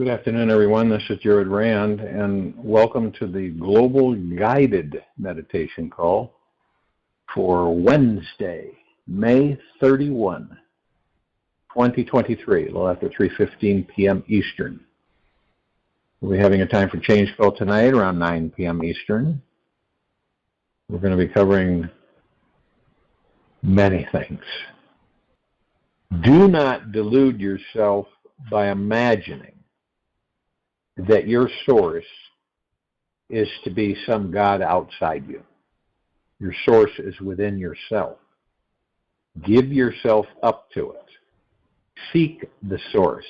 Good afternoon, everyone. This is Jared Rand, and welcome to the Global Guided Meditation Call for Wednesday, May 31, 2023, a little after 3:15 p.m. Eastern. We'll be having a time for change call tonight around 9 p.m. Eastern. We're going to be covering many things. Do not delude yourself by imagining that your source is to be some God outside you. Your source is within yourself. Give yourself up to it. Seek the source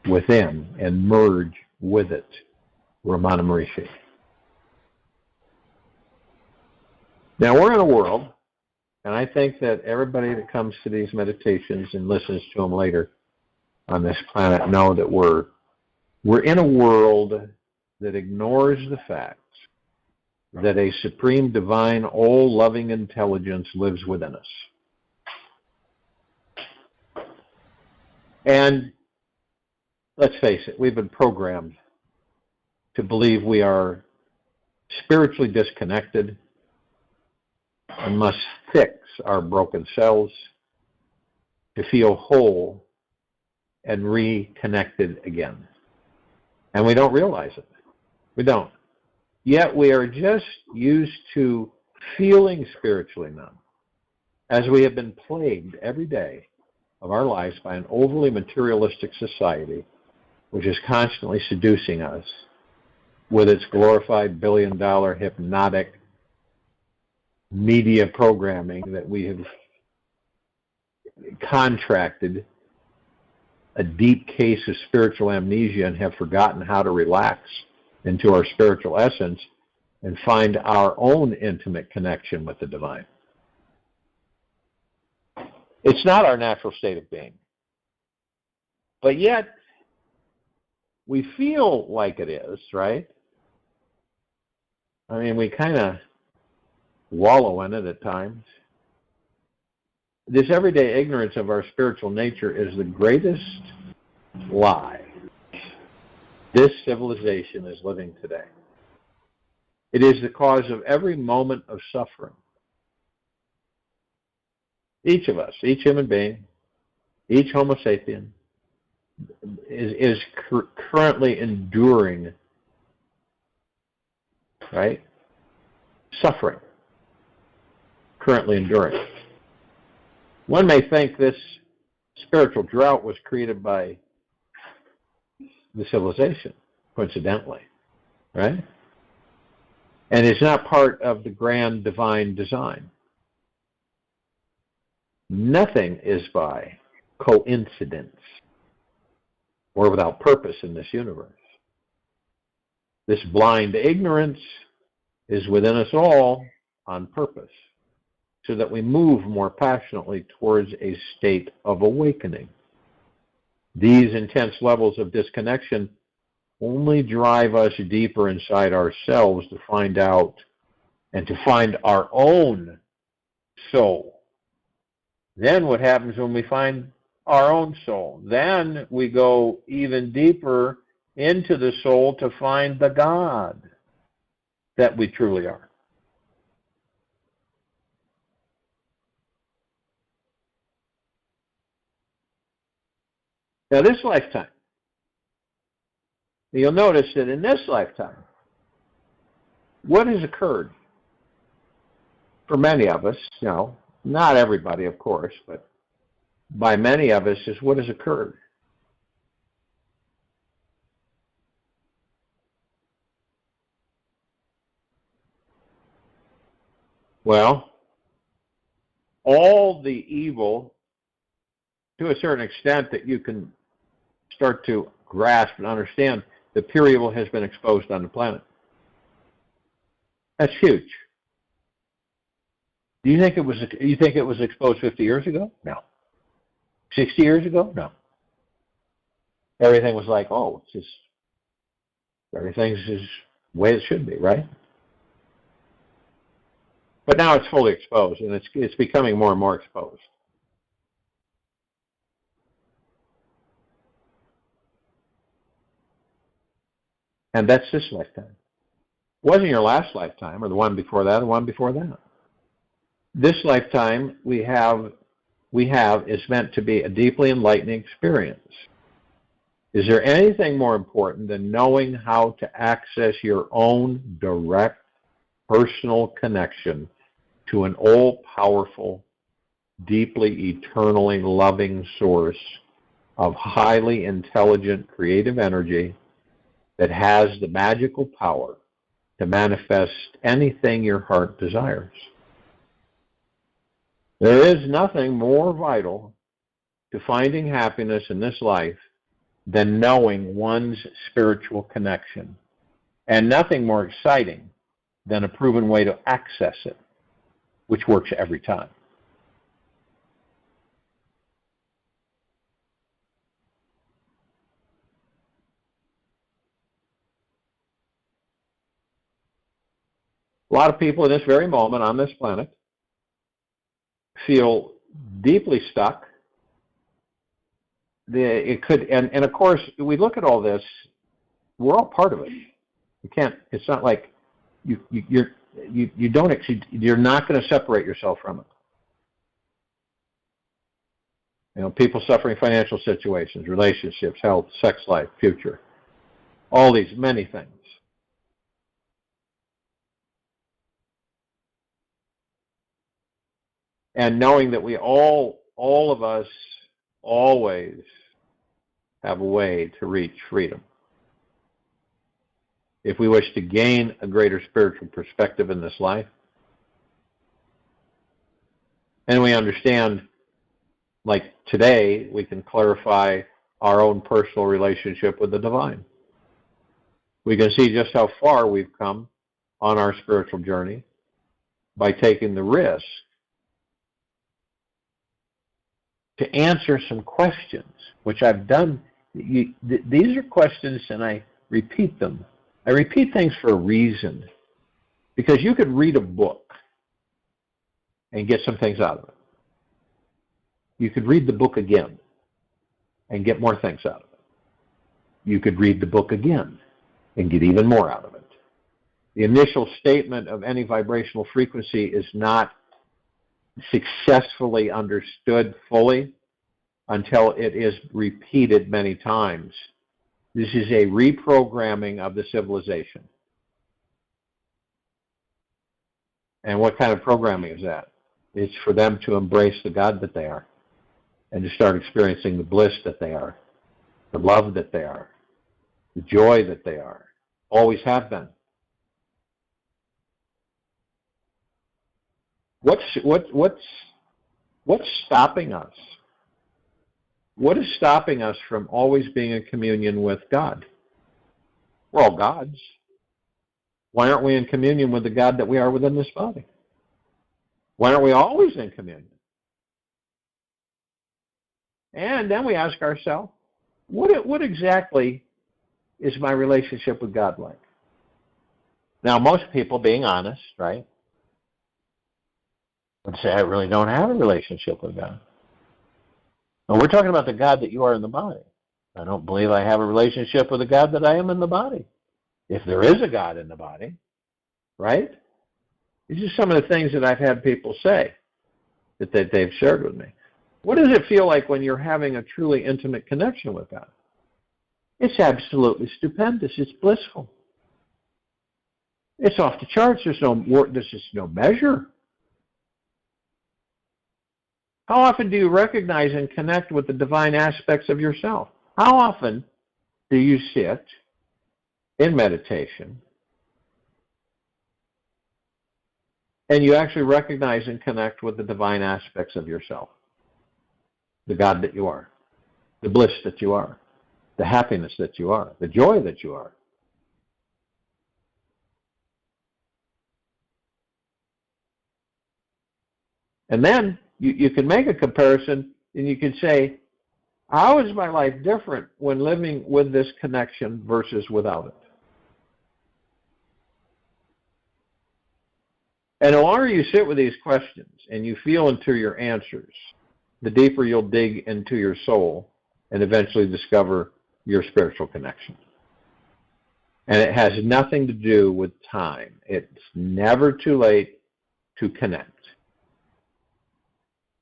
within and merge with it. Ramana Maharishi. Now we're in a world, and I think that everybody that comes to these meditations and listens to them later on this planet know that we're in a world that ignores the fact that a supreme, divine, all-loving intelligence lives within us. And let's face it, we've been programmed to believe we are spiritually disconnected and must fix our broken selves to feel whole and reconnected again. And we don't realize it. We don't. Yet we are just used to feeling spiritually numb, as we have been plagued every day of our lives by an overly materialistic society, which is constantly seducing us with its glorified billion-dollar hypnotic media programming that we have contracted a deep case of spiritual amnesia and have forgotten how to relax into our spiritual essence and find our own intimate connection with the divine. It's not our natural state of being. But yet, we feel like it is, right? I mean, we kind of wallow in it at times. This everyday ignorance of our spiritual nature is the greatest lie this civilization is living today. It is the cause of every moment of suffering. Each of us, each human being, each Homo sapien is currently enduring, right? Suffering. Currently enduring. One may think this spiritual drought was created by the civilization, coincidentally, right? And it's not part of the grand divine design. Nothing is by coincidence or without purpose in this universe. This blind ignorance is within us all on purpose, so that we move more passionately towards a state of awakening. These intense levels of disconnection only drive us deeper inside ourselves to find out and to find our own soul. Then what happens when we find our own soul? Then we go even deeper into the soul to find the God that we truly are. Now, this lifetime, you'll notice that in this lifetime, what has occurred for many of us, not everybody, of course, but by many of us is what has occurred. Well, all the evil, to a certain extent that you can start to grasp and understand, the pure evil has been exposed on the planet. That's huge. Do you think it was exposed 50 years ago? No. 60 years ago? No. Everything was like, it's just everything's just the way it should be, right? But now it's fully exposed, and it's becoming more and more exposed. And that's this lifetime. It wasn't your last lifetime or the one before that, or the one before that. This lifetime we have is meant to be a deeply enlightening experience. Is there anything more important than knowing how to access your own direct personal connection to an all-powerful, deeply, eternally loving source of highly intelligent, creative energy that has the magical power to manifest anything your heart desires? There is nothing more vital to finding happiness in this life than knowing one's spiritual connection, and nothing more exciting than a proven way to access it, which works every time. A lot of people in this very moment on this planet feel deeply stuck. And of course, we look at all this, we're all part of it. You can't, it's not like you're not going to separate yourself from it. You know, people suffering financial situations, relationships, health, sex life, future, all these many things. And knowing that we all of us, always have a way to reach freedom. If we wish to gain a greater spiritual perspective in this life, and we understand, like today, we can clarify our own personal relationship with the divine. We can see just how far we've come on our spiritual journey by taking the risk to answer some questions, which I've done. These are questions, and I repeat them. I repeat things for a reason, because you could read a book and get some things out of it. You could read the book again and get more things out of it. You could read the book again and get even more out of it. The initial statement of any vibrational frequency is not successfully understood fully until it is repeated many times. This is a reprogramming of the civilization. And what kind of programming is that? It's for them to embrace the God that they are and to start experiencing the bliss that they are, the love that they are, the joy that they are, always have been. What's stopping us? What is stopping us from always being in communion with God? We're all gods. Why aren't we in communion with the God that we are within this body? Why aren't we always in communion? And then we ask ourselves, what exactly is my relationship with God like? Now, most people, being honest, right, would say, I really don't have a relationship with God. And we're talking about the God that you are in the body. I don't believe I have a relationship with the God that I am in the body. If there is a God in the body, right? These are some of the things that I've had people say that they've shared with me. What does it feel like when you're having a truly intimate connection with God? It's absolutely stupendous. It's blissful. It's off the charts. There's just no measure. How often do you recognize and connect with the divine aspects of yourself? How often do you sit in meditation and you actually recognize and connect with the divine aspects of yourself? The God that you are, the bliss that you are, the happiness that you are, the joy that you are. And then you can make a comparison and you can say, how is my life different when living with this connection versus without it? And the longer you sit with these questions and you feel into your answers, the deeper you'll dig into your soul and eventually discover your spiritual connection. And it has nothing to do with time. It's never too late to connect.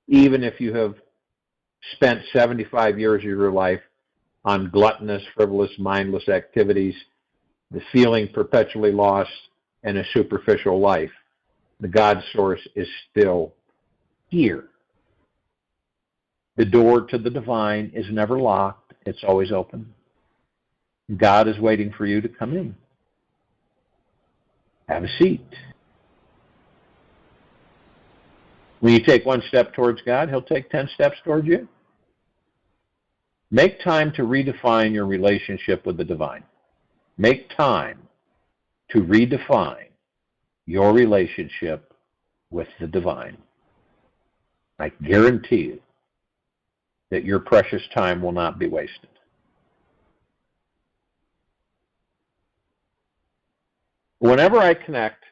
Even if you have spent 75 years of your life on gluttonous, frivolous, mindless activities, the feeling perpetually lost, and a superficial life, the God source is still here. The door to the divine is never locked. It's always open. God is waiting for you to come in. Have a seat. When you take one step towards God, He'll take 10 steps towards you. Make time to redefine your relationship with the divine. Make time to redefine your relationship with the divine. I guarantee you that your precious time will not be wasted. Whenever I connect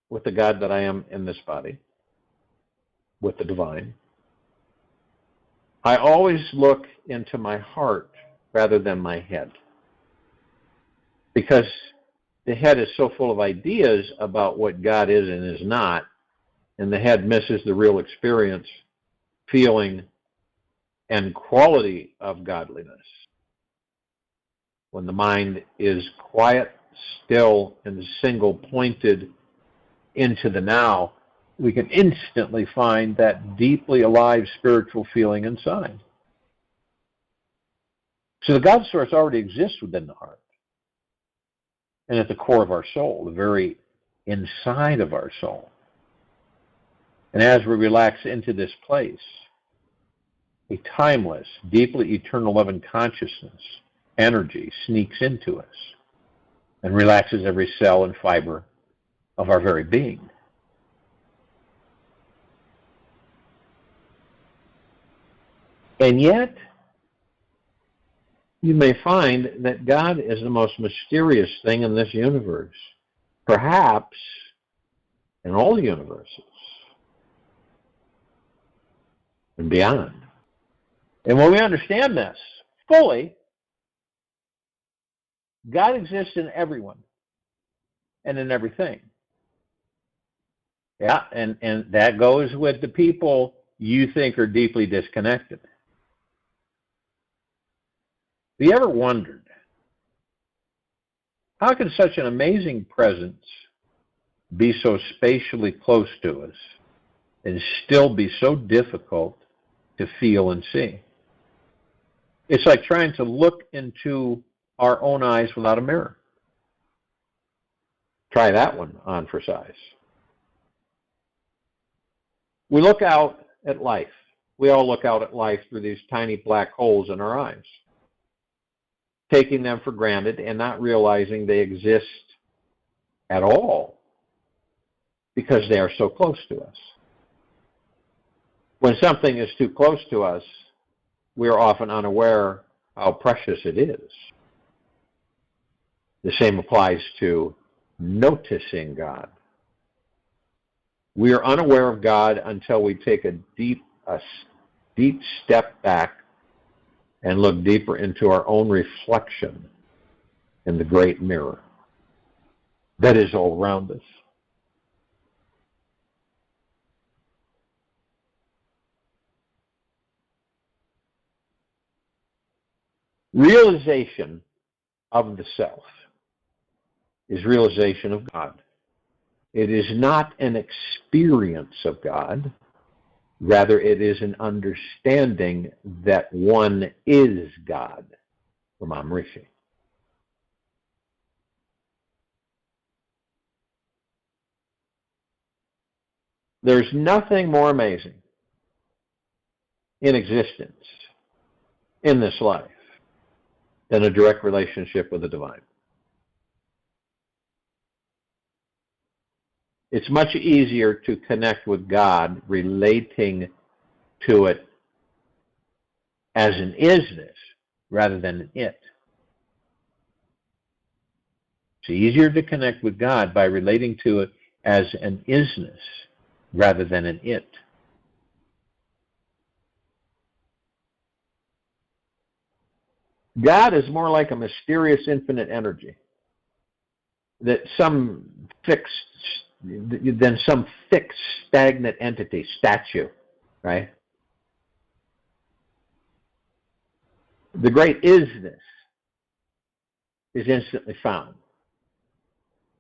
with the God that I am in this body, with the divine, I always look into my heart rather than my head. Because the head is so full of ideas about what God is and is not, and the head misses the real experience, feeling, and quality of godliness. When the mind is quiet, still, and single-pointed into the now, we can instantly find that deeply alive spiritual feeling inside. So the God source already exists within the heart and at the core of our soul, the very inside of our soul. And as we relax into this place, a timeless, deeply eternal loving consciousness, energy sneaks into us and relaxes every cell and fiber of our very being. And yet, you may find that God is the most mysterious thing in this universe, perhaps in all the universes and beyond. And when we understand this fully, God exists in everyone and in everything. Yeah, and that goes with the people you think are deeply disconnected. Have you ever wondered, how can such an amazing presence be so spatially close to us and still be so difficult to feel and see? It's like trying to look into our own eyes without a mirror. Try that one on for size. We look out at life. We all look out at life through these tiny black holes in our eyes, taking them for granted and not realizing they exist at all because they are so close to us. When something is too close to us, we are often unaware how precious it is. The same applies to noticing God. We are unaware of God until we take a deep step back and look deeper into our own reflection in the great mirror that is all around us. Realization of the self is realization of God. It is not an experience of God. Rather, it is an understanding that one is God from Amrishi. There's nothing more amazing in existence in this life than a direct relationship with the divine. It's much easier to connect with God relating to it as an isness rather than an it. It's easier to connect with God by relating to it as an isness rather than an it. God is more like a mysterious infinite energy. that some fixed stagnant entity, statue, right? The great isness is instantly found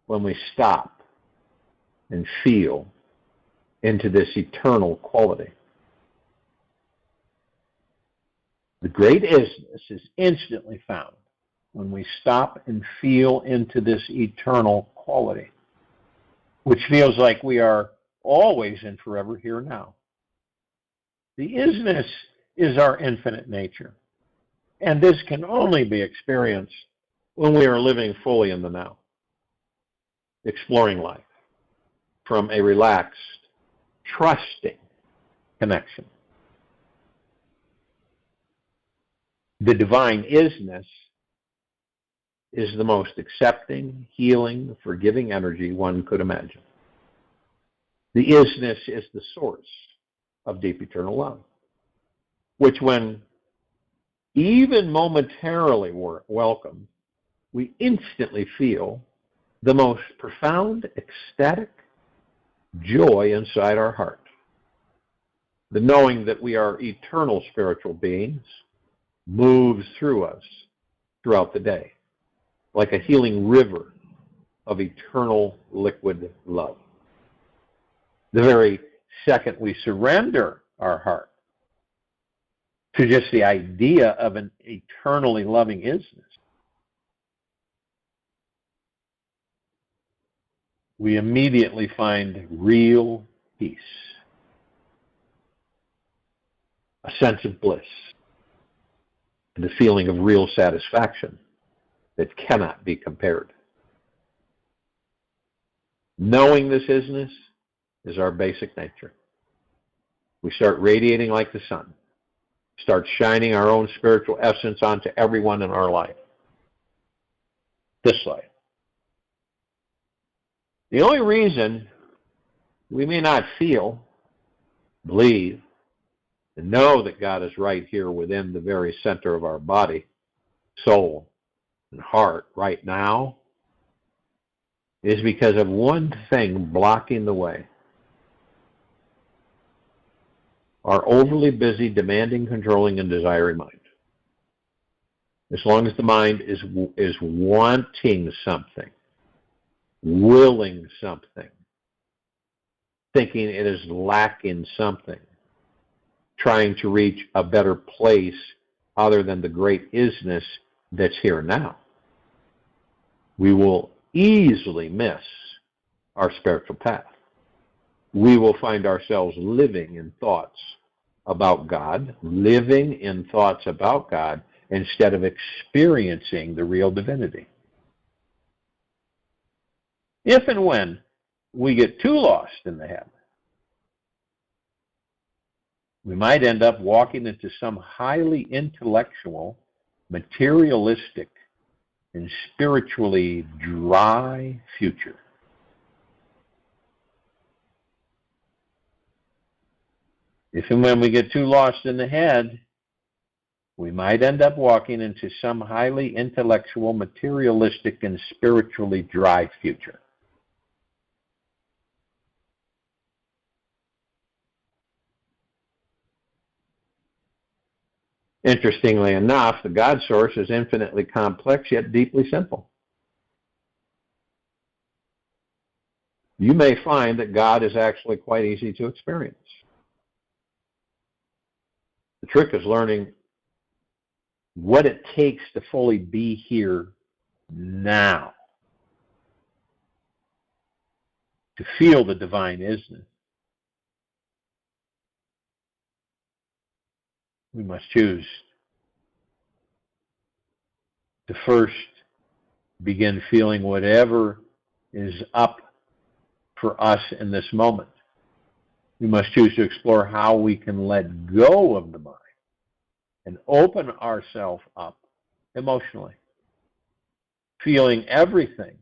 when we stop and feel into this eternal quality. The great isness is instantly found when we stop and feel into this eternal quality, which feels like we are always and forever here now. The isness is our infinite nature, and this can only be experienced when we are living fully in the now, exploring life from a relaxed, trusting connection. The divine isness is the most accepting, healing, forgiving energy one could imagine. The isness is the source of deep eternal love, which when even momentarily welcomed, we instantly feel the most profound, ecstatic joy inside our heart. The knowing that we are eternal spiritual beings moves through us throughout the day, like a healing river of eternal liquid love. The very second we surrender our heart to just the idea of an eternally loving isness, we immediately find real peace, a sense of bliss, and a feeling of real satisfaction that cannot be compared. Knowing this isness is our basic nature. We start radiating like the sun, start shining our own spiritual essence onto everyone in our life. This life. The only reason we may not feel, believe, and know that God is right here within the very center of our body, soul, and heart right now is because of one thing blocking the way. Our overly busy, demanding, controlling, and desiring mind. As long as the mind is wanting something, willing something, thinking it is lacking something, trying to reach a better place other than the great isness that's here now, we will easily miss our spiritual path. We will find ourselves living in thoughts about God, instead of experiencing the real divinity. If and when we get too lost in the head, we might end up walking into some highly intellectual, materialistic, and spiritually dry future. If and when we get too lost in the head, we might end up walking into some highly intellectual, materialistic, and spiritually dry future. Interestingly enough, the God source is infinitely complex yet deeply simple. You may find that God is actually quite easy to experience. The trick is learning what it takes to fully be here now, to feel the divine isness. We must choose to first begin feeling whatever is up for us in this moment. We must choose to explore how we can let go of the mind and open ourselves up emotionally, feeling everything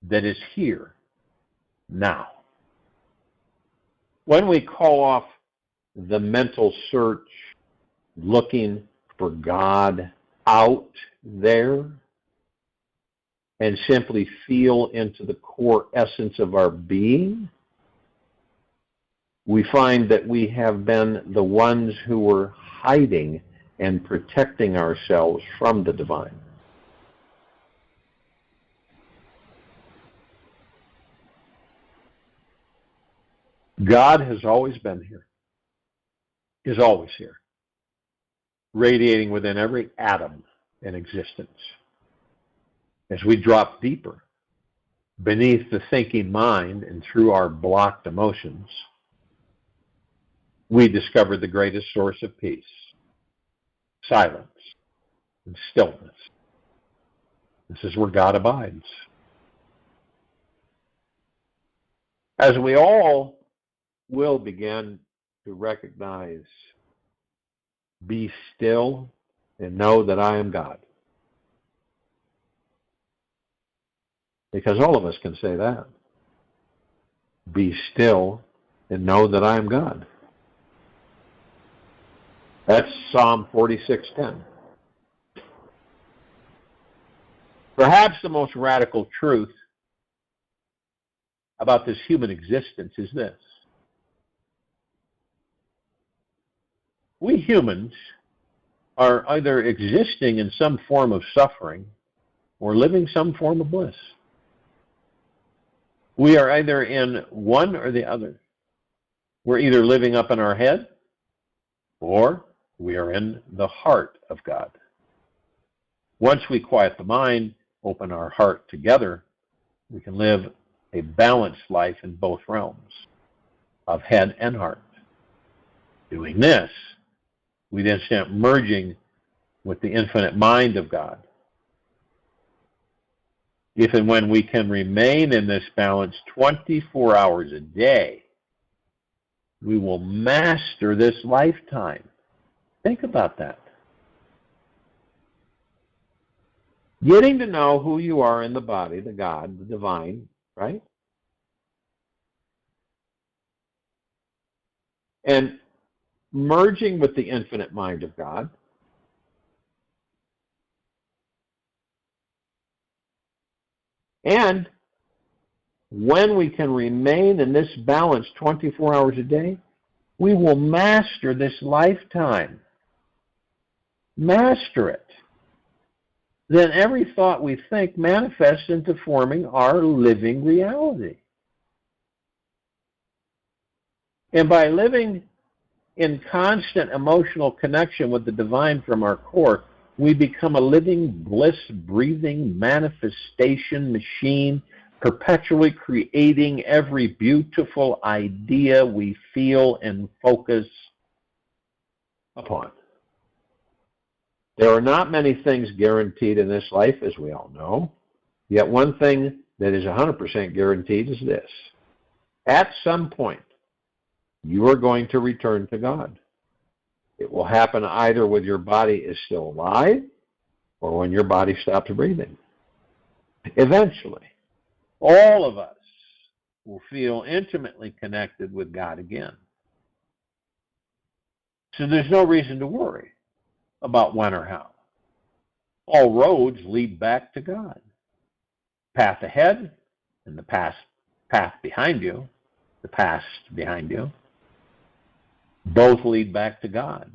that is here now. When we call off the mental search, looking for God out there, and simply feel into the core essence of our being, we find that we have been the ones who were hiding and protecting ourselves from the divine. God has always been here, is always here, radiating within every atom in existence. As we drop deeper beneath the thinking mind and through our blocked emotions, we discover the greatest source of peace, silence, and stillness. This is where God abides. As we all will begin to recognize, be still and know that I am God. Because all of us can say that. Be still and know that I am God. That's Psalm 46:10. Perhaps the most radical truth about this human existence is this. We humans are either existing in some form of suffering or living some form of bliss. We are either in one or the other. We're either living up in our head or we are in the heart of God. Once we quiet the mind, open our heart together, we can live a balanced life in both realms of head and heart. Doing this, we then start merging with the infinite mind of God. If and when we can remain in this balance 24 hours a day, we will master this lifetime. Think about that. Getting to know who you are in the body, the God, the divine, right? And merging with the infinite mind of God. And when we can remain in this balance 24 hours a day, we will master this lifetime. Master it. Then every thought we think manifests into forming our living reality. And by living in constant emotional connection with the divine from our core, we become a living, bliss-breathing manifestation machine, perpetually creating every beautiful idea we feel and focus upon. There are not many things guaranteed in this life, as we all know. Yet one thing that is 100% guaranteed is this. At some point, you are going to return to God. It will happen either when your body is still alive or when your body stops breathing. Eventually, all of us will feel intimately connected with God again. So there's no reason to worry about when or how. All roads lead back to God. Path ahead and the path behind you, the past behind you, both lead back to God.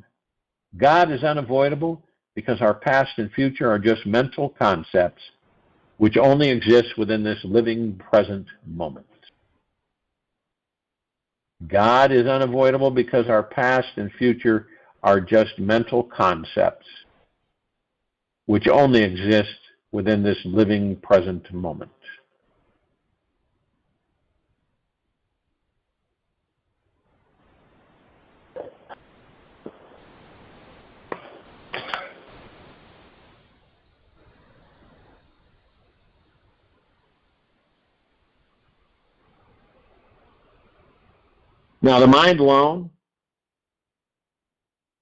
God is unavoidable because our past and future are just mental concepts which only exist within this living present moment. God is unavoidable because our past and future are just mental concepts which only exist within this living present moment. Now, the mind alone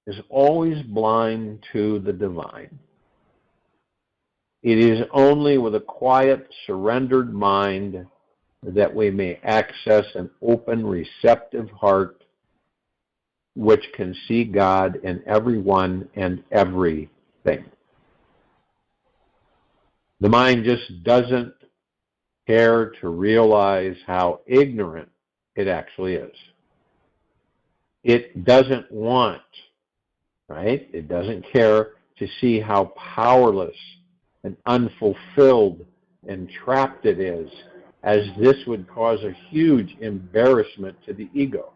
is always blind to the divine. It is only with a quiet, surrendered mind that we may access an open, receptive heart which can see God in everyone and everything. The mind just doesn't care to realize how ignorant it actually is. It doesn't want, right? It doesn't care to see how powerless and unfulfilled and trapped it is, as this would cause a huge embarrassment to the ego.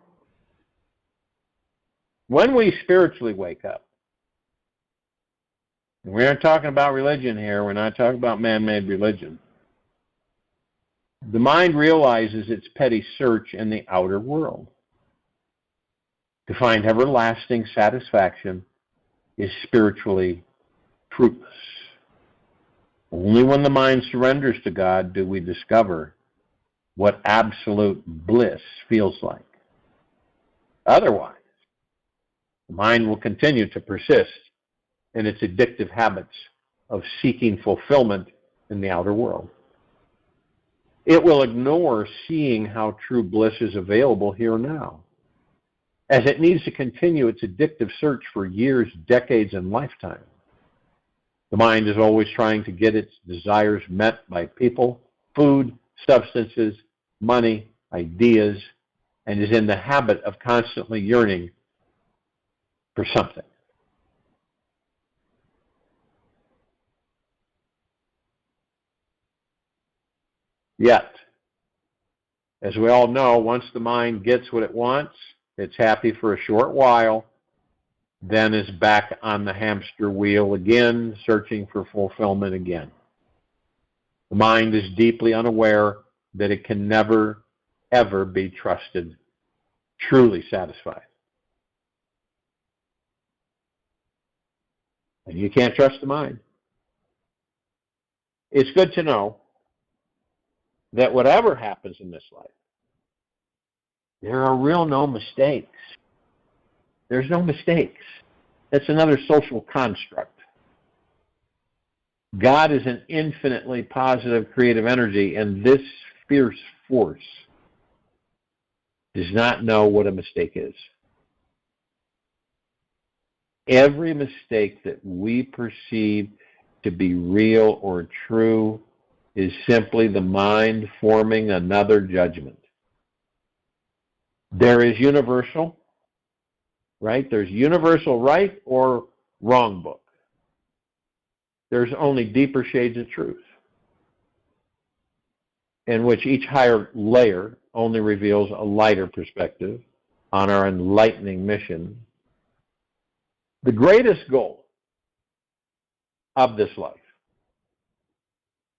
When we spiritually wake up, and we aren't talking about religion here, we're not talking about man-made religion, the mind realizes its petty search in the outer world to find everlasting satisfaction is spiritually fruitless. Only when the mind surrenders to God do we discover what absolute bliss feels like. Otherwise, the mind will continue to persist in its addictive habits of seeking fulfillment in the outer world. It will ignore seeing how true bliss is available here now, as it needs to continue its addictive search for years, decades, and lifetimes. The mind is always trying to get its desires met by people, food, substances, money, ideas, and is in the habit of constantly yearning for something. Yet, as we all know, once the mind gets what it wants, it's happy for a short while, then is back on the hamster wheel again, searching for fulfillment again. The mind is deeply unaware that it can never, ever be trusted, truly satisfied. And you can't trust the mind. It's good to know that whatever happens in this life, there are real no mistakes. There's no mistakes. That's another social construct. God is an infinitely positive creative energy, and this fierce force does not know what a mistake is. Every mistake that we perceive to be real or true is simply the mind forming another judgment. There is universal, right? There's universal right or wrong book. There's only deeper shades of truth, in which each higher layer only reveals a lighter perspective on our enlightening mission. The greatest goal of this life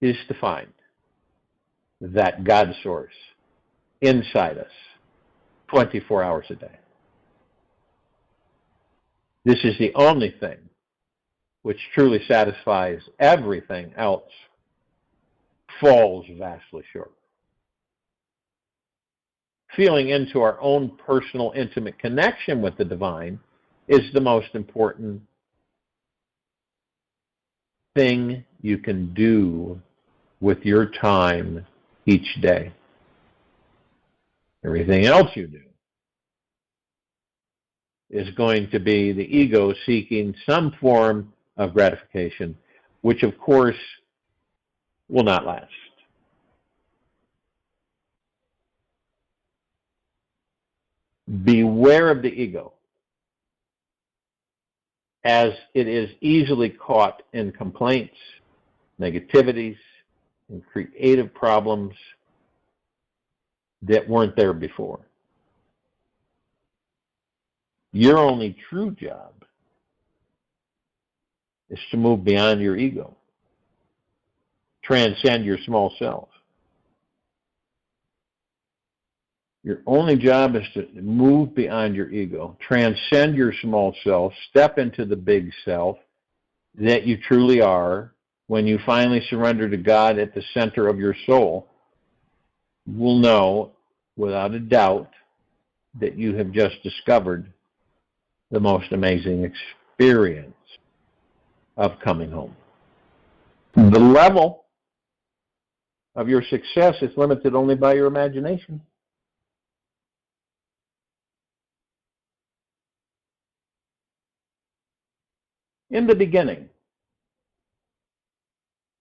is to find that God source inside us 24 hours a day. This is the only thing which truly satisfies. Everything else falls vastly short. Feeling into our own personal, intimate connection with the divine is the most important thing you can do with your time each day. Everything else you do is going to be the ego seeking some form of gratification, which of course will not last. Beware of the ego, as it is easily caught in complaints, negativities, and creative problems that weren't there before. Your only true job is to move beyond your ego, transcend your small self. Your only job is to move beyond your ego, transcend your small self, step into the big self that you truly are. When you finally surrender to God at the center of your soul, you will know without a doubt that you have just discovered the most amazing experience of coming home. The level of your success is limited only by your imagination. In the beginning,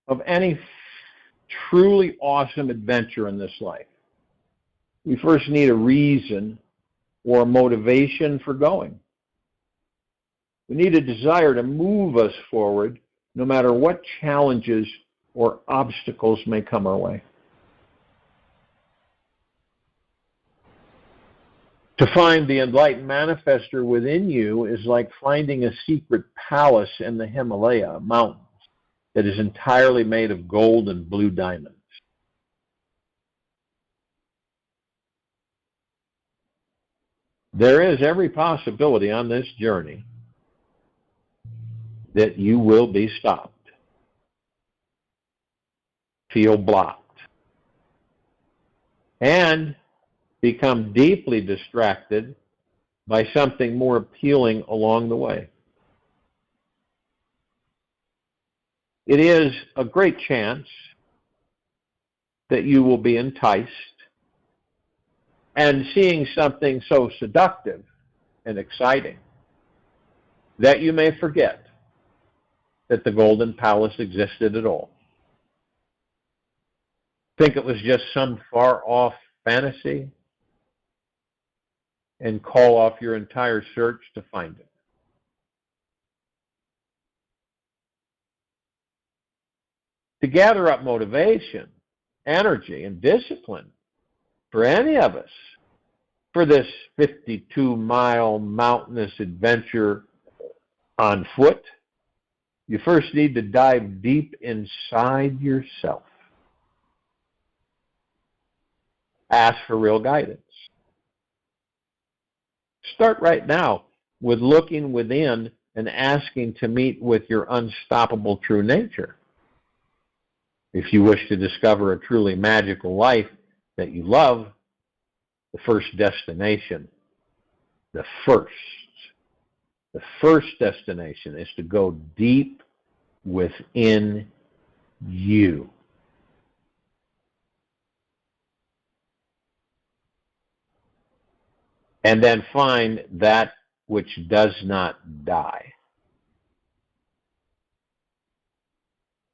of any truly awesome adventure in this life, we first need a reason or a motivation for going. We need a desire to move us forward no matter what challenges or obstacles may come our way. To find the enlightened manifester within you is like finding a secret palace in the Himalaya mountains that is entirely made of gold and blue diamonds. There is every possibility on this journey that you will be stopped, feel blocked, and become deeply distracted by something more appealing along the way. It is a great chance that you will be enticed, and seeing something so seductive and exciting that you may forget that the Golden Palace existed at all. Think it was just some far-off fantasy and call off your entire search to find it. To gather up motivation, energy, and discipline for any of us for this 52-mile mountainous adventure on foot, you first need to dive deep inside yourself. Ask for real guidance. Start right now with looking within and asking to meet with your unstoppable true nature. If you wish to discover a truly magical life that you love, the first destination, the first destination is to go deep within you. And then find that which does not die.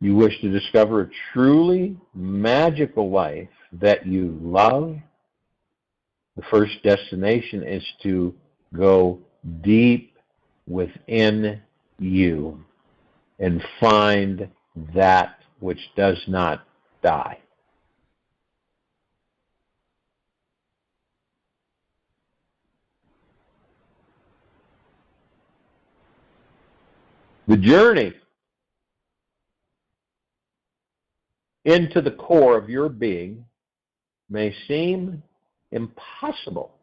You wish to discover a truly magical life that you love, the first destination is to go deep within you and find that which does not die. The journey into the core of your being may seem impossible,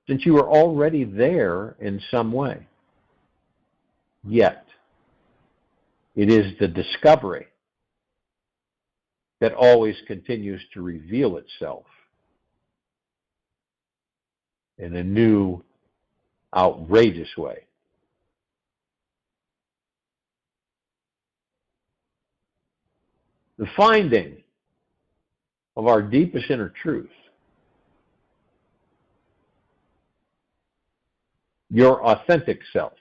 since you are already there in some way. Yet, it is the discovery that always continues to reveal itself in a new, outrageous way. The finding of our deepest inner truth, your authentic self,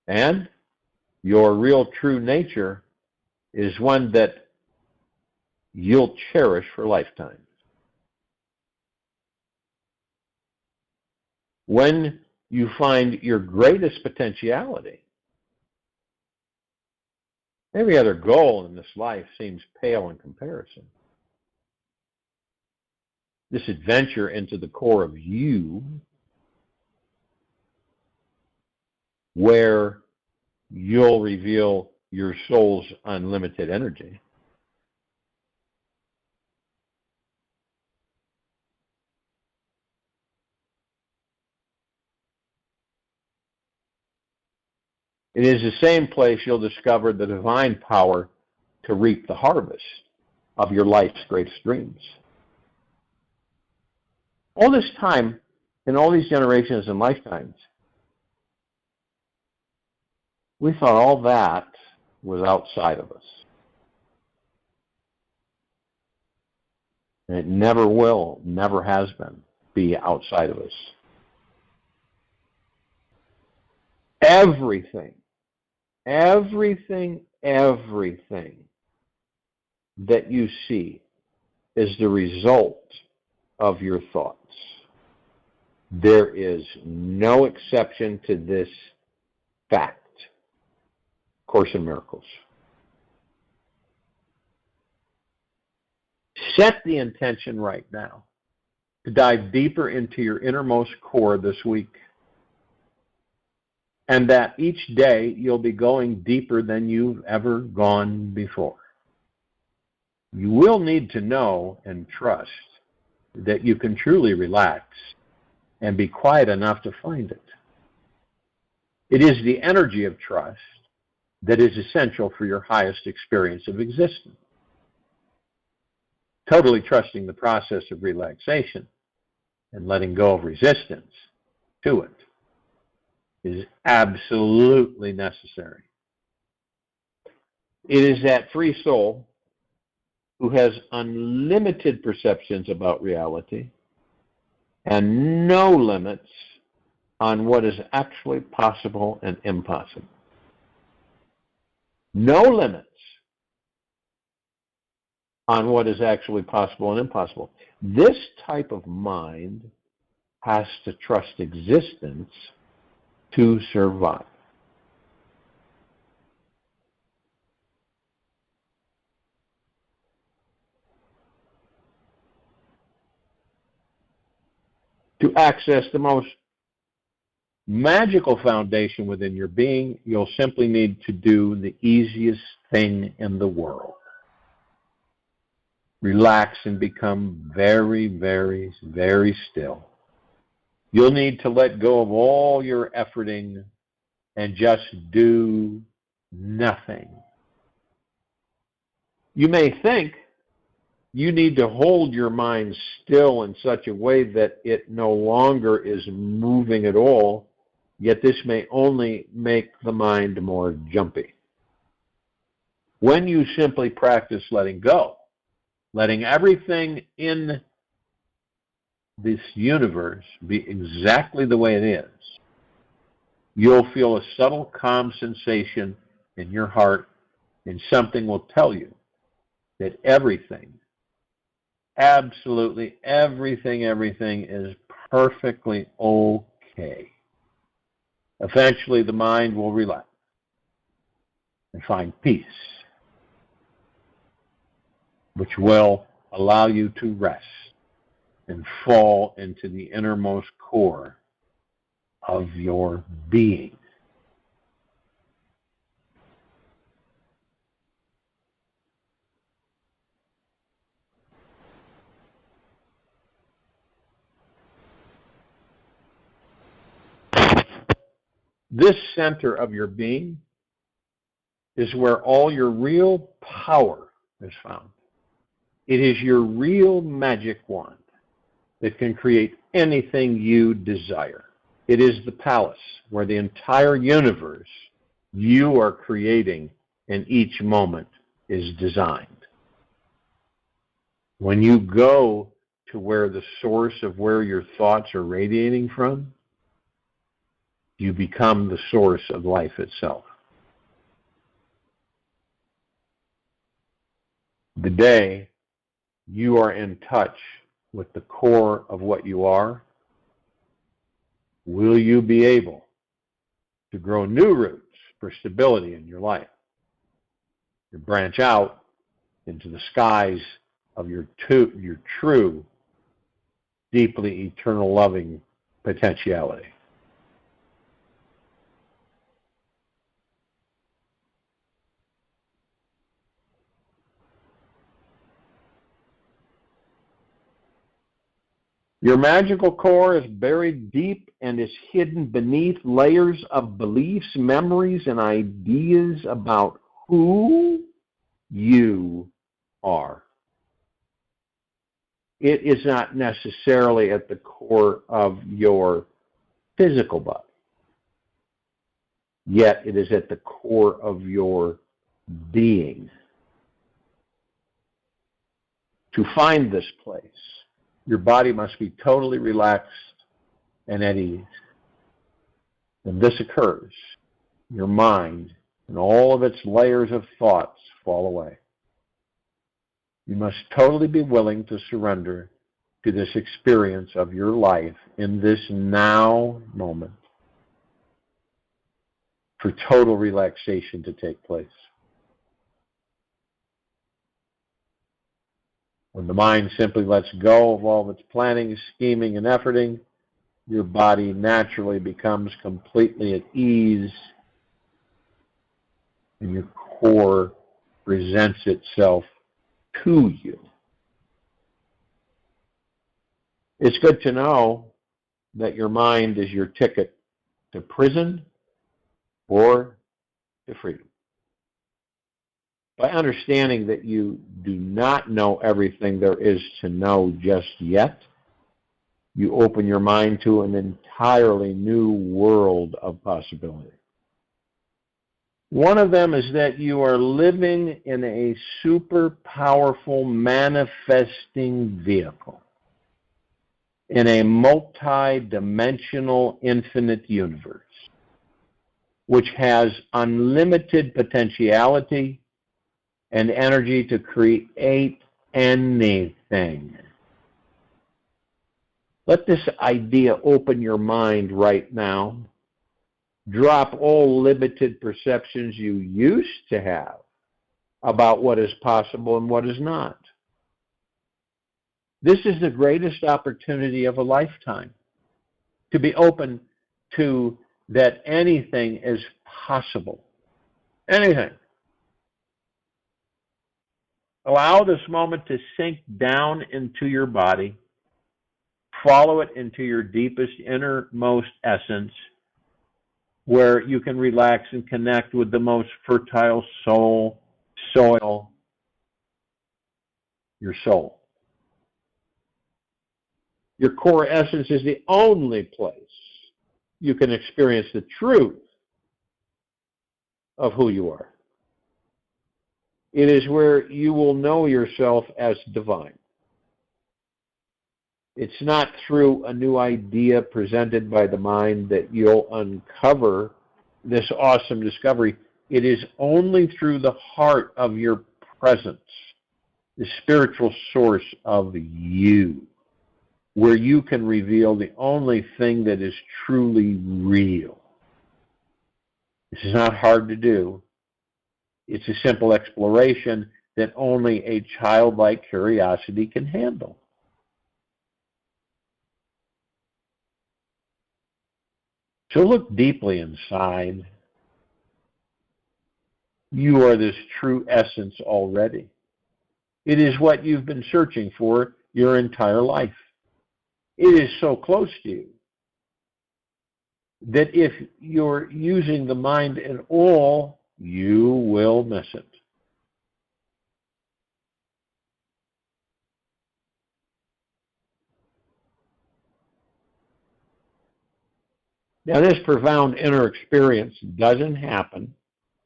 and your real true nature is one that you'll cherish for lifetimes. When you find your greatest potentiality, every other goal in this life seems pale in comparison. This adventure into the core of you, where you'll reveal your soul's unlimited energy, it is the same place you'll discover the divine power to reap the harvest of your life's greatest dreams. All this time, in all these generations and lifetimes, we thought all that was outside of us. And it never will, never has been, be outside of us. Everything everything that you see is the result of your thoughts. There is no exception to this fact. Course in Miracles. Set the intention right now to dive deeper into your innermost core this week, and that each day you'll be going deeper than you've ever gone before. You will need to know and trust that you can truly relax and be quiet enough to find it. It is the energy of trust that is essential for your highest experience of existence. Totally trusting the process of relaxation and letting go of resistance to it is absolutely necessary. It is that free soul who has unlimited perceptions about reality and no limits on what is actually possible and impossible. No limits on what is actually possible and impossible. This type of mind has to trust existence to survive. To access the most magical foundation within your being, you'll simply need to do the easiest thing in the world. Relax and become very, very, very still. You'll need to let go of all your efforting and just do nothing. You may think you need to hold your mind still in such a way that it no longer is moving at all, yet this may only make the mind more jumpy. When you simply practice letting go, letting everything in this universe be exactly the way it is, you'll feel a subtle calm sensation in your heart, and something will tell you that everything, absolutely everything is perfectly okay. Eventually the mind will relax and find peace, which will allow you to rest and fall into the innermost core of your being. This center of your being is where all your real power is found. It is your real magic wand that can create anything you desire. It is the palace where the entire universe you are creating in each moment is designed. When you go to where the source of where your thoughts are radiating from, you become the source of life itself. The day you are in touch with the core of what you are, will you be able to grow new roots for stability in your life, to branch out into the skies of your true, deeply eternal loving potentiality. Your magical core is buried deep and is hidden beneath layers of beliefs, memories, and ideas about who you are. It is not necessarily at the core of your physical body, yet it is at the core of your being. To find this place, your body must be totally relaxed and at ease. When this occurs, your mind and all of its layers of thoughts fall away. You must totally be willing to surrender to this experience of your life in this now moment for total relaxation to take place. When the mind simply lets go of all of its planning, scheming, and efforting, your body naturally becomes completely at ease, and your core presents itself to you. It's good to know that your mind is your ticket to prison or to freedom. By understanding that you do not know everything there is to know just yet, you open your mind to an entirely new world of possibility. One of them is that you are living in a super powerful manifesting vehicle in a multi-dimensional infinite universe, which has unlimited potentiality and energy to create anything. Let this idea open your mind right now. Drop all limited perceptions you used to have about what is possible and what is not. This is the greatest opportunity of a lifetime, to be open to that anything is possible. Anything. Allow this moment to sink down into your body. Follow it into your deepest, innermost essence, where you can relax and connect with the most fertile soil, your soul. Your core essence is the only place you can experience the truth of who you are. It is where you will know yourself as divine. It's not through a new idea presented by the mind that you'll uncover this awesome discovery. It is only through the heart of your presence, the spiritual source of you, where you can reveal the only thing that is truly real. This is not hard to do. It's a simple exploration that only a childlike curiosity can handle. So look deeply inside. You are this true essence already. It is what you've been searching for your entire life. It is so close to you that if you're using the mind at all, you will miss it. Now, this profound inner experience doesn't happen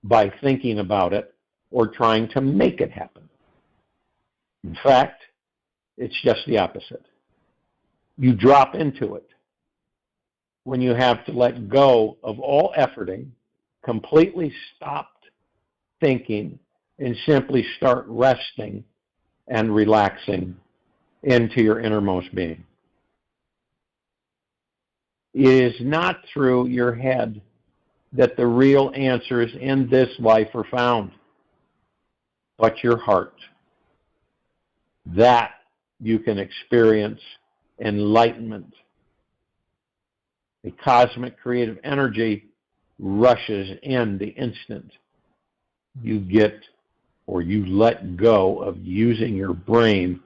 by thinking about it or trying to make it happen. In fact, it's just the opposite. You drop into it when you have to let go of all efforting, completely stopped thinking, and simply start resting and relaxing into your innermost being. It is not through your head that the real answers in this life are found, but your heart. That you can experience enlightenment. A cosmic creative energy rushes in the instant you get or you let go of using your brain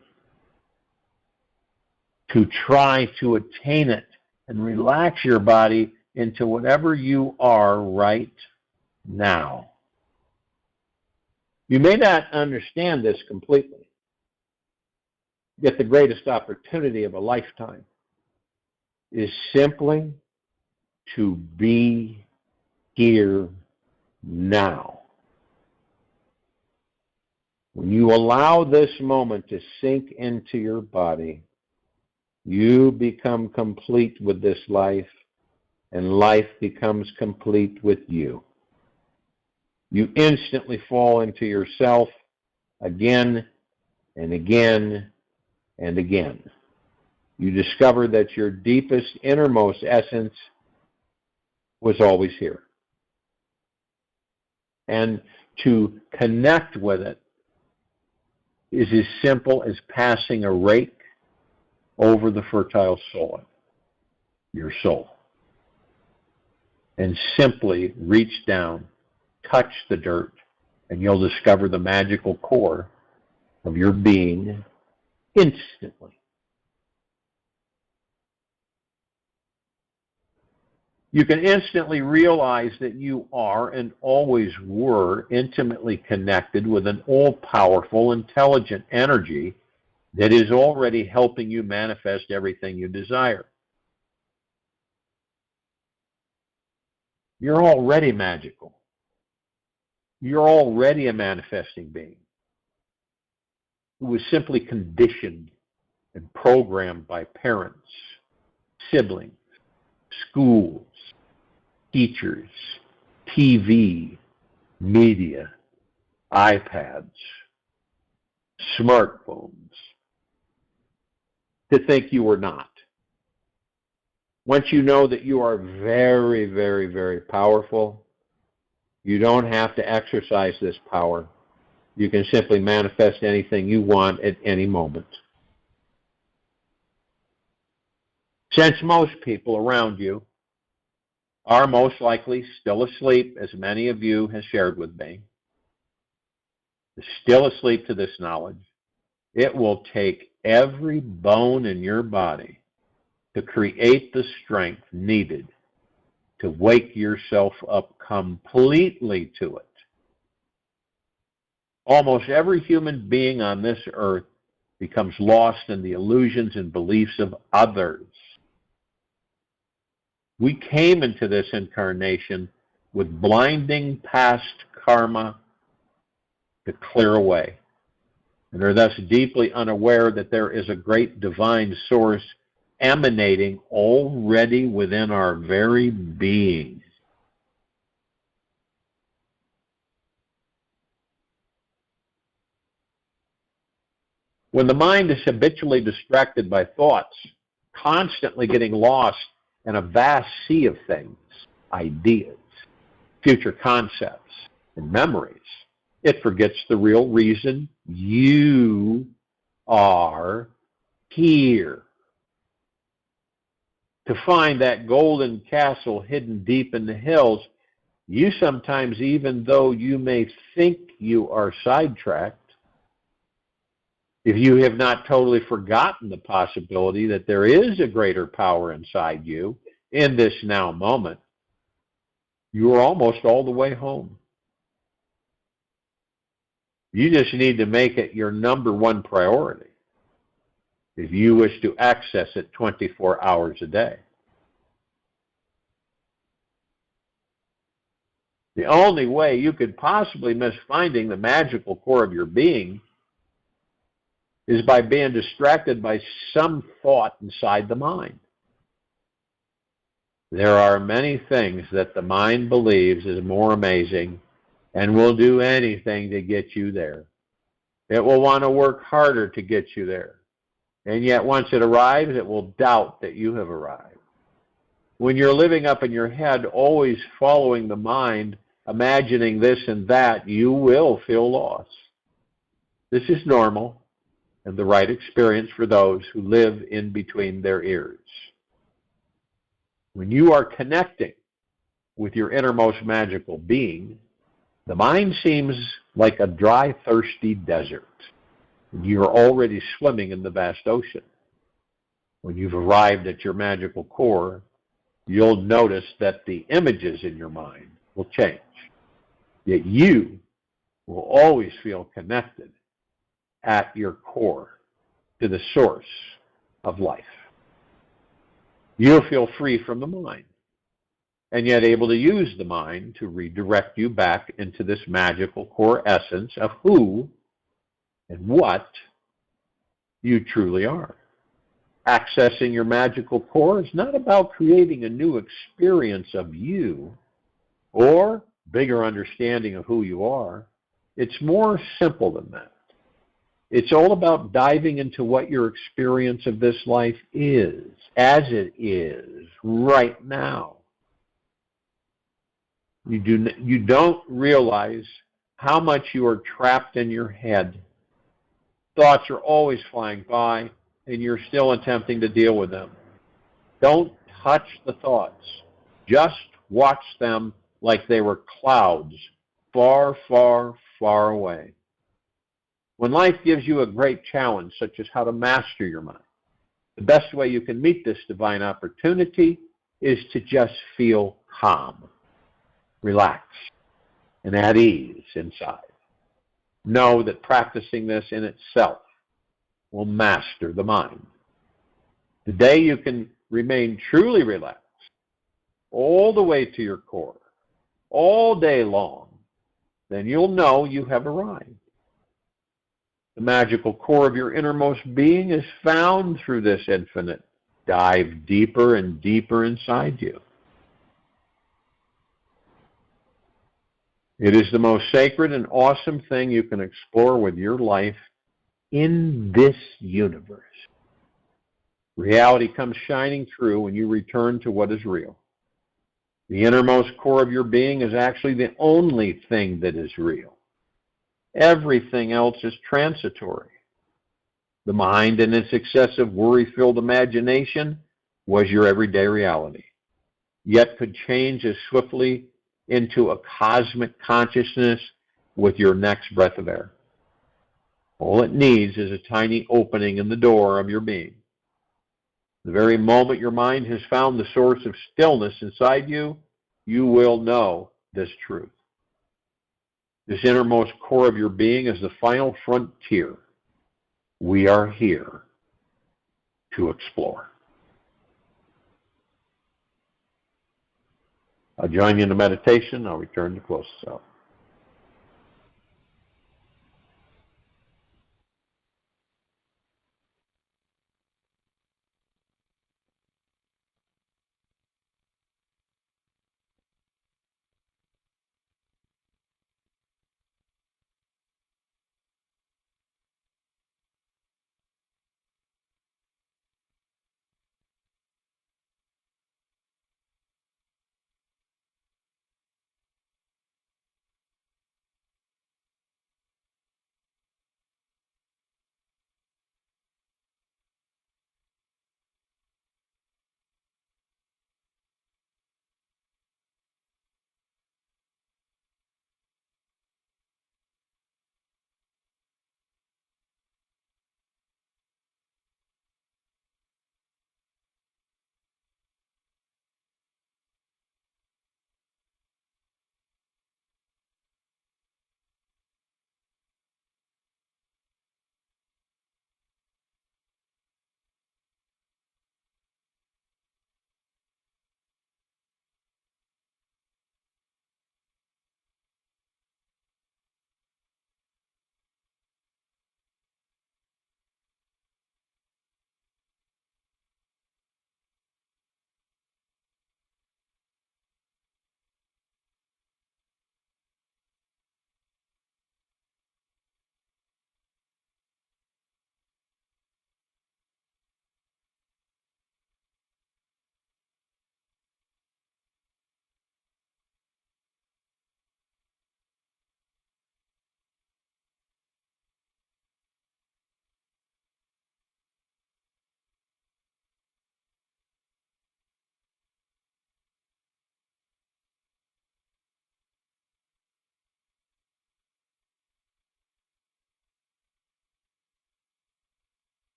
to try to attain it and relax your body into whatever you are right now. You may not understand this completely, yet the greatest opportunity of a lifetime is simply to be here now. When you allow this moment to sink into your body, you become complete with this life, and life becomes complete with you. you instantly fall into yourself again and again and again. You discover that your deepest, innermost essence was always here. And to connect with it is as simple as passing a rake over the fertile soil, your soul. And simply reach down, touch the dirt, and you'll discover the magical core of your being instantly. You can instantly realize that you are and always were intimately connected with an all-powerful, intelligent energy that is already helping you manifest everything you desire. You're already magical. You're already a manifesting being who was simply conditioned and programmed by parents, siblings, schools, teachers, TV, media, iPads, smartphones, to think you were not. Once you know that you are very, very, very powerful, you don't have to exercise this power. You can simply manifest anything you want at any moment. Since most people around you are most likely still asleep, as many of you have shared with me, still asleep to this knowledge, it will take every bone in your body to create the strength needed to wake yourself up completely to it. Almost every human being on this earth becomes lost in the illusions and beliefs of others. We came into this incarnation with blinding past karma to clear away, and are thus deeply unaware that there is a great divine source emanating already within our very being. When the mind is habitually distracted by thoughts, constantly getting lost in a vast sea of things, ideas, future concepts, and memories, it forgets the real reason you are here. To find that golden castle hidden deep in the hills, you sometimes, even though you may think you are sidetracked, if you have not totally forgotten the possibility that there is a greater power inside you in this now moment, you are almost all the way home. You just need to make it your number one priority if you wish to access it 24 hours a day. The only way you could possibly miss finding the magical core of your being is by being distracted by some thought inside the mind. There are many things that the mind believes is more amazing and will do anything to get you there. It will want to work harder to get you there. And yet once it arrives, it will doubt that you have arrived. When you're living up in your head, always following the mind, imagining this and that, you will feel lost. This is normal and the right experience for those who live in between their ears. When you are connecting with your innermost magical being, the mind seems like a dry, thirsty desert. You're already swimming in the vast ocean. When you've arrived at your magical core, you'll notice that the images in your mind will change. Yet you will always feel connected at your core to the source of life. You'll feel free from the mind, and yet able to use the mind to redirect you back into this magical core essence of who and what you truly are. Accessing your magical core is not about creating a new experience of you or bigger understanding of who you are. It's more simple than that. It's all about diving into what your experience of this life is, as it is, right now. You don't realize how much you are trapped in your head. Thoughts are always flying by, and you're still attempting to deal with them. Don't touch the thoughts. Just watch them like they were clouds far, far, far away. When life gives you a great challenge, such as how to master your mind, the best way you can meet this divine opportunity is to just feel calm, relaxed, and at ease inside. Know that practicing this in itself will master the mind. The day you can remain truly relaxed, all the way to your core, all day long, then you'll know you have arrived. The magical core of your innermost being is found through this infinite. Dive deeper and deeper inside you. It is the most sacred and awesome thing you can explore with your life in this universe. Reality comes shining through when you return to what is real. The innermost core of your being is actually the only thing that is real. Everything else is transitory. The mind and its excessive worry-filled imagination was your everyday reality, yet could change as swiftly into a cosmic consciousness with your next breath of air. All it needs is a tiny opening in the door of your being. The very moment your mind has found the source of stillness inside you, you will know this truth. This innermost core of your being is the final frontier. We are here to explore. I'll join you in the meditation. I'll return to close this out.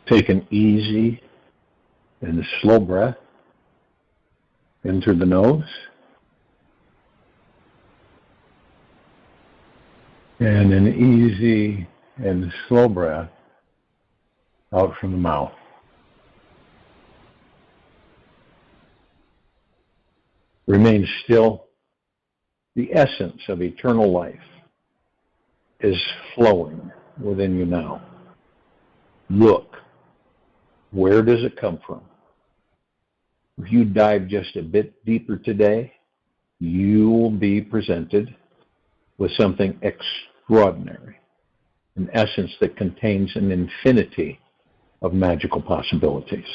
Take an easy and slow breath in through the nose. And an easy and slow breath out from the mouth. Remain still. The essence of eternal life is flowing within you now. Look, where does it come from? If you dive just a bit deeper today, you will be presented with something extraordinary, an essence that contains an infinity of magical possibilities.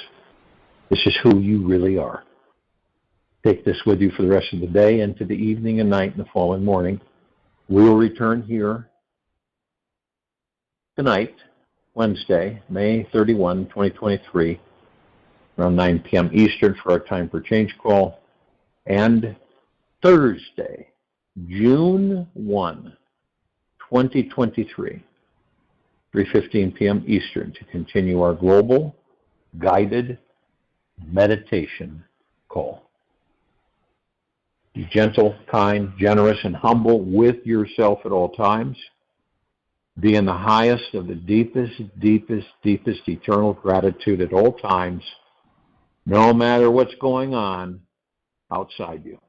This is who you really are. Take this with you for the rest of the day, into the evening and night and the following morning. We will return here tonight, Wednesday, May 31, 2023, around 9 p.m. Eastern for our time for change call, and Thursday, June 1, 2023, 3:15 p.m. Eastern, to continue our global guided meditation call. Be gentle, kind, generous, and humble with yourself at all times. Be in the highest of the deepest eternal gratitude at all times, no matter what's going on outside you.